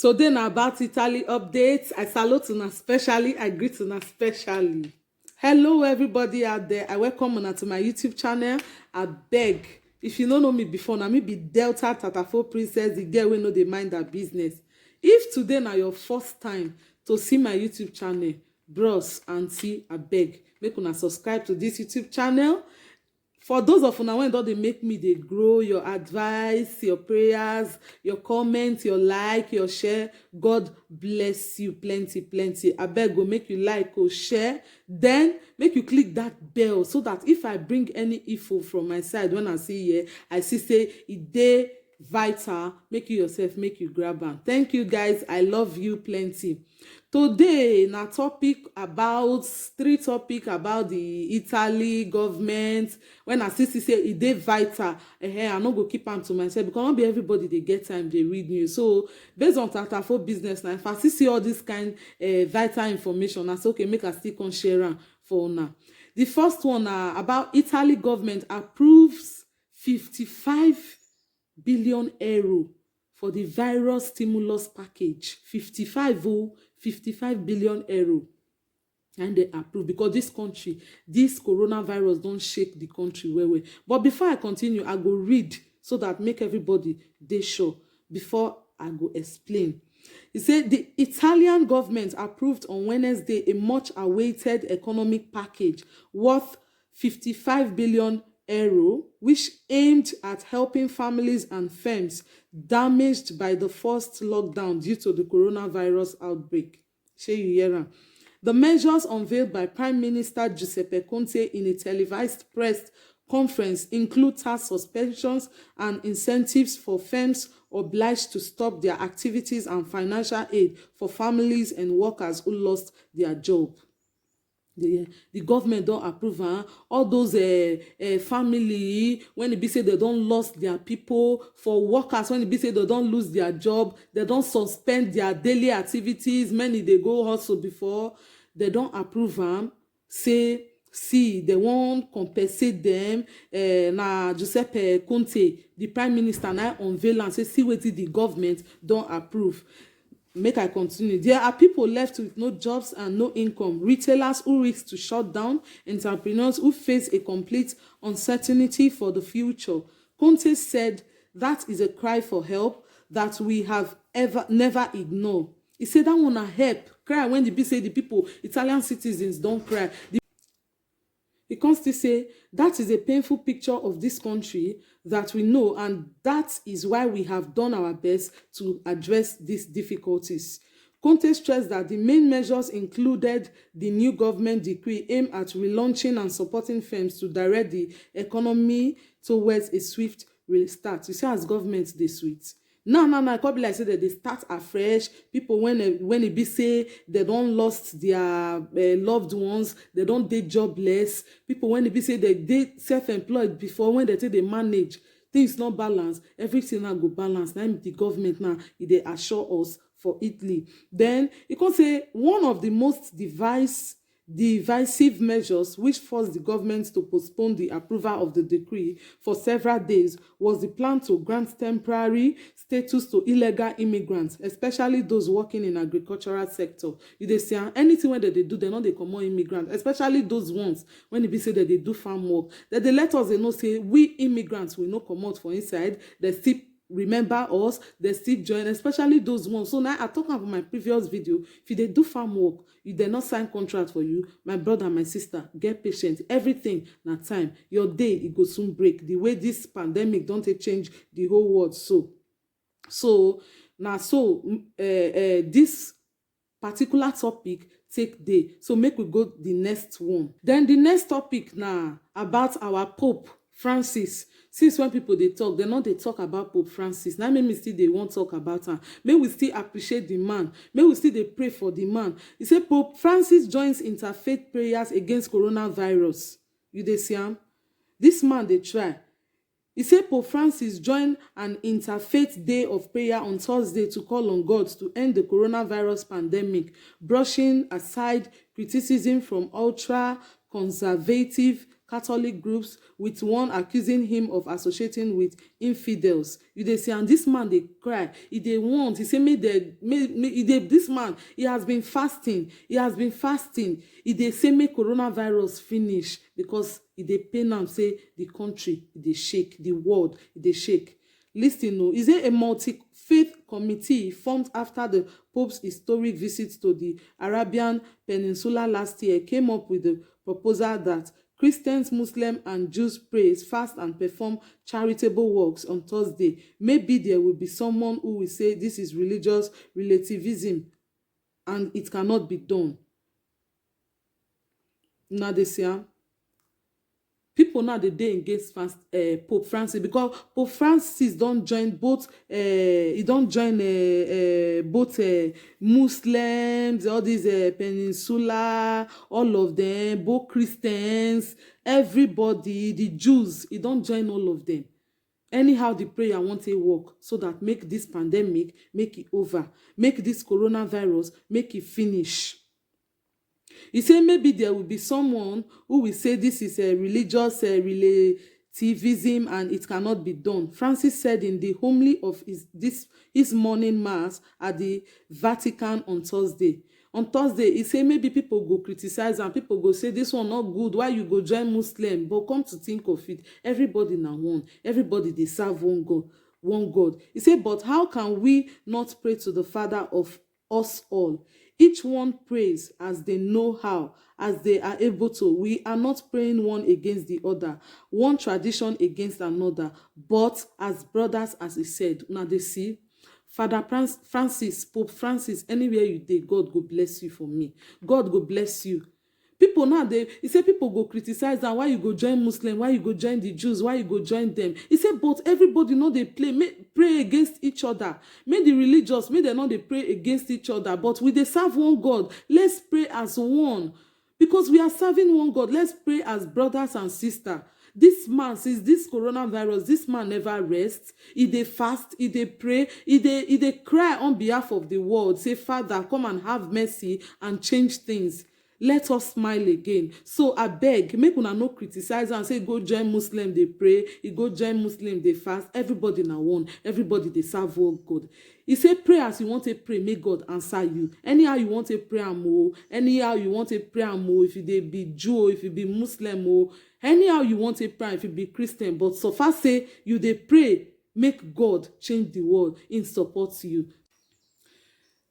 Today na about Italy updates. I salute una specially, I greet una specially. Hello everybody out there. I welcome una to my YouTube channel. I beg, if you don't know me before, na me be Delta Tatafo Princess, the girl wey no dey mind her business. If today na your first time to see my YouTube channel, bros, auntie, I beg, make una subscribe to this YouTube channel. For those of una wey don dey make me dey grow, your advice, your prayers, your comments, your like, your share, God bless you plenty. Abeg go make you like or share, then make you click that bell so that if I bring any info from my side when I see here, I see say e dey vital, make you yourself make you grab am. Thank you guys, I love you plenty. Today na three topic about the Italy government. When I see say e dey vital, I no go keep am to myself because not be everybody dey get time dey read news. So based on Tatafo business, now if I see all this kind vital information, I say okay, make I still come share am for una. The first one na about Italy government approves 55 billion euro for the virus stimulus package. 55 billion euro, and they approve because this country, this coronavirus don shake the country well. But before I continue, I go read so that make everybody dey sure before I go explain. He said the Italian government approved on Wednesday a much awaited economic package worth 55 billion euro, which aimed at helping families and firms damaged by the first lockdown due to the coronavirus outbreak. Shey you hear am? The measures unveiled by Prime Minister Giuseppe Conte in a televised press conference include tax suspensions and incentives for firms obliged to stop their activities and financial aid for families and workers who lost their job. The government don approve all those family when e be say they don lost their people, for workers when e be say they don lose their job, they don suspend their daily activities, many dey go hustle before, they don approve am, say see they wan compensate them. Na Giuseppe Conte, the prime minister, na unveil am say see wetin the government don approve. Make I continue. There are people left with no jobs and no income, retailers who risk to shut down, entrepreneurs who face a complete uncertainty for the future. Conte said that is a cry for help that we have never ignored. He said that one na help, cry when the say the people, Italian citizens don't cry. He can still say that is a painful picture of this country that we know, and that is why we have done our best to address these difficulties. Conte stressed that the main measures included the new government decree aimed at relaunching and supporting firms to direct the economy towards a swift restart. You see as government dey sweet. Now, I can't be like say that they start afresh. People when it be say they don't lost their loved ones, they don't dey jobless. People when it be say they self-employed before, when they say they manage things not balance, everything now go balance. Now the government now they assure us for Italy. Then you can say one of the most divisive measures which forced the government to postpone the approval of the decree for several days was the plan to grant temporary status to illegal immigrants, especially those working in agricultural sector. You dey see anything when they do, they know they comot immigrants, especially those ones when it be say that they do farm work. That they let us know say we immigrants will not come out for inside. They still remember us, they still join, especially those ones. So now I talk about my previous video. If they do farm work, if they not sign contract for you, my brother and my sister, get patient. Everything na time. Your day it go soon break. The way this pandemic don't change the whole world. So this particular topic take day. So make we go the next one. Then the next topic now about our Pope Francis. Since when people they talk, they talk about Pope Francis. Now make me still they won't talk about her. May we still appreciate the man. May we still they pray for the man. He said Pope Francis joins interfaith prayers against coronavirus. You dey see am? This man they try. He said Pope Francis joined an interfaith day of prayer on Thursday to call on God to end the coronavirus pandemic, brushing aside criticism from ultra-conservative Catholic groups, with one accusing him of associating with infidels. You dey see, and this man dey cry, he dey want, he say this man, he has been fasting, he dey say make coronavirus finish, because e dey pain am say the country e dey shake, the world e dey shake. Lis ten o, is there a multi-faith committee formed after the Pope's historic visit to the Arabian Peninsula last year came up with the proposal that Christians, Muslims, and Jews pray, fast, and perform charitable works on Thursday. Maybe there will be someone who will say this is religious relativism and it cannot be done. Now they say, people now dey against Pope Francis, because Pope Francis don join both both Muslims, all these peninsula, all of them, both Christians, everybody, the Jews, he don join all of them. Anyhow the prayer want to work, so that make this pandemic, make it over, make this coronavirus, make it finish. He said maybe there will be someone who will say this is a religious relativism and it cannot be done. Francis said in the homily of his morning mass at the Vatican on Thursday. On Thursday, he said maybe people go criticize and people go say this one not good, why you go join Muslim? But come to think of it, everybody now one, everybody they serve one God. He said, but how can we not pray to the Father of us all? Each one prays as they know how, as they are able to. We are not praying one against the other, one tradition against another, but as brothers, as he said. Now they see, Father Francis, Pope Francis, anywhere you dey, God go bless you for me. God go bless you. People now, he said people go criticize that, why you go join Muslim, why you go join the Jews, why you go join them. He said, but everybody know they pray against each other. May the religious, may they know they pray against each other, but we they serve one God. Let's pray as one, because we are serving one God. Let's pray as brothers and sisters. This man, since this coronavirus, this man never rests. He dey fast, he dey pray, he dey cry on behalf of the world. Say, Father, come and have mercy and change things. Let us smile again. So I beg, make una no criticize and say go join Muslim, they pray. You go join Muslim, they fast. Everybody na one. Everybody they serve one God. He say pray as you want to pray, may God answer you. Anyhow you want to pray amo, anyhow you want to pray amo, if you dey be Jew, if you be Muslim, or anyhow you want to pray, if you be Christian. But so far say you dey pray, make God change the world in support to you.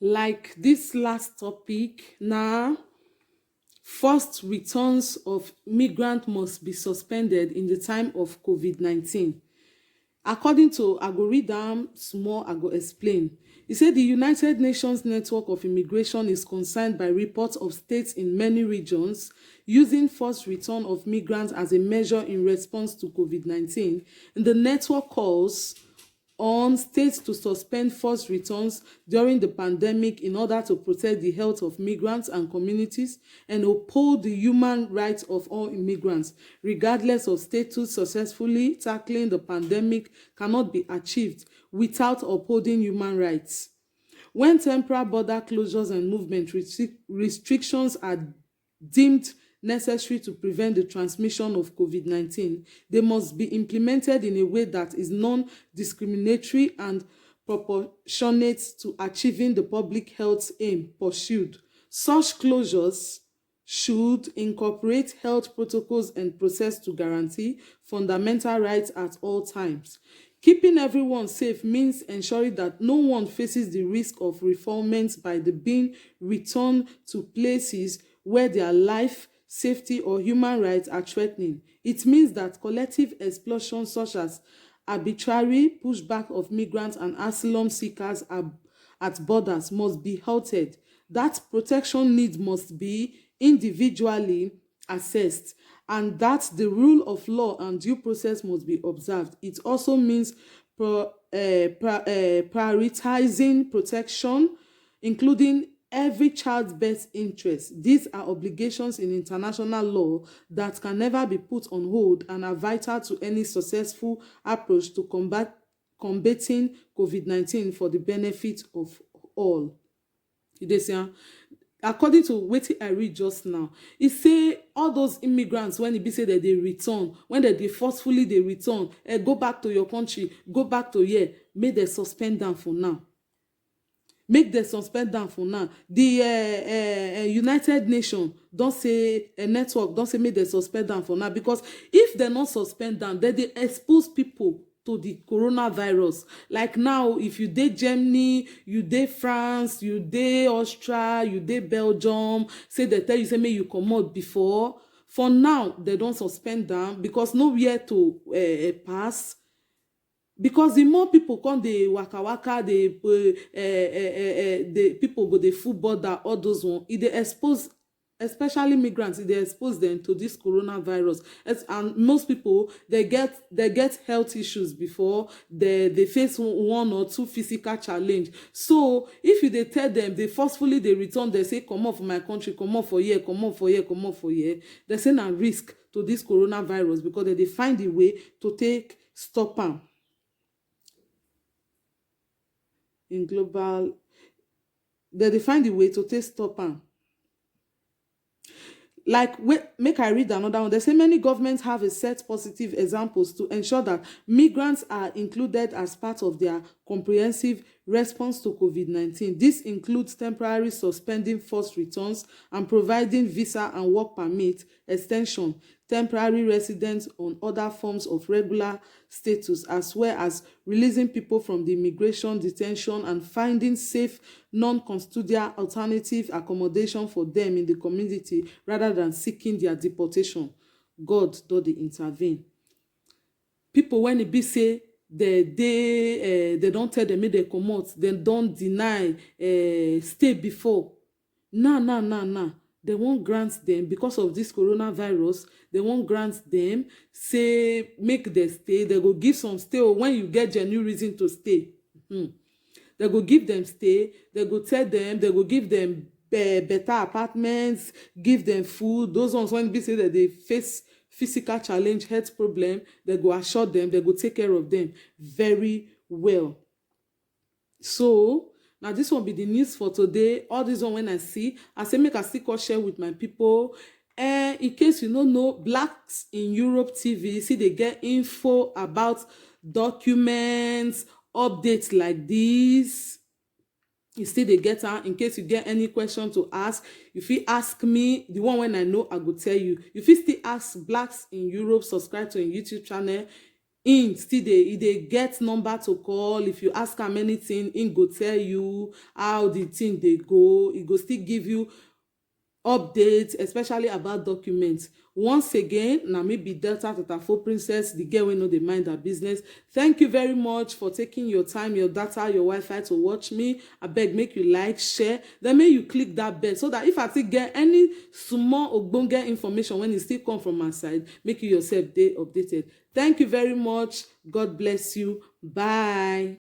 Like this last topic now. Forced returns of migrants must be suspended in the time of COVID-19. According to, I go read them small, I go explain. He said the United Nations Network of Immigration is concerned by reports of states in many regions using forced return of migrants as a measure in response to COVID-19. And the network calls on states to suspend forced returns during the pandemic in order to protect the health of migrants and communities and uphold the human rights of all immigrants, regardless of status. Successfully tackling the pandemic cannot be achieved without upholding human rights. When temporary border closures and movement restrictions are deemed necessary to prevent the transmission of COVID-19, they must be implemented in a way that is non-discriminatory and proportionate to achieving the public health aim pursued. Such closures should incorporate health protocols and process to guarantee fundamental rights at all times. Keeping everyone safe means ensuring that no one faces the risk of refoulement by the being returned to places where their life, safety, or human rights are threatening. It means that collective explosions such as arbitrary pushback of migrants and asylum seekers at borders must be halted. That protection needs must be individually assessed, and that the rule of law and due process must be observed. It also means prioritizing protection, including every child's best interest. These are obligations in international law that can never be put on hold and are vital to any successful approach to combating COVID-19 for the benefit of all. according to wetin I read just now, e say all those immigrants when e be say that they return, when they forcefully they return, go back to your country, go back to here, make dem suspend am for now. Make dem suspend am for now. The United Nations don say network don say make dem suspend am for now, because if dem no suspend am, dem dey expose people to the coronavirus. Like now, if you dey Germany, you dey France, you dey Austria, you dey Belgium, say they tell you say make you comot before. For now, they don suspend am because nowhere to pass. Because the more people come dey waka waka, the people go dey full border, all those one, e dey expose, especially migrants, e dey expose them to this coronavirus. And most people, they get health issues before they face one or two physical challenge. So if you dey tell them, they forcefully they return, they say comot for my country, comot for here, comot for here, comot for here, they say na risk to this coronavirus, because they find a way to take stop am. In global, they find a way to take stop am. Like, make I read another one. They say many governments have a set positive examples to ensure that migrants are included as part of their comprehensive response to COVID-19. This includes temporarily suspending forced returns and providing visa and work permit extension, temporary residence on other forms of regular status, as well as releasing people from the immigration detention and finding safe non-custodial alternative accommodation for them in the community rather than seeking their deportation. God don dey intervene. People when e be say they don tell them make they comot, dem don deny stay before. Now they won't grant them, because of this coronavirus, they won't grant them, say make them stay. They go give some stay when you get genuine reason to stay. They go give them stay, they go tell them, they go give them better apartments, give them food. Those ones when be say that they face physical challenge, health problem, they go assure them, they go take care of them very well. So now this one be the news for today. All this one when I see, I say make I still come share with my people. In case you don't know, Blacks in Europe TV, see they get info about documents, updates like this. You still they get her. In case you get any question to ask, if you ask me, the one when I know, I go tell you. If you still ask Blacks in Europe, subscribe to a YouTube channel. In still they get number to call. If you ask him anything, in go tell you how the thing they go. It go still give you updates, especially about documents. Once again, na me be Delta Tatafo Princess, the girl wey no dey mind her business. Thank you very much for taking your time, your data, your Wi-Fi to watch me. Abeg, make you like, share, then make you click that bell so that if I still get any small ogbonge information when it still come from my side, make you yourself dey updated. Thank you very much. God bless you. Bye.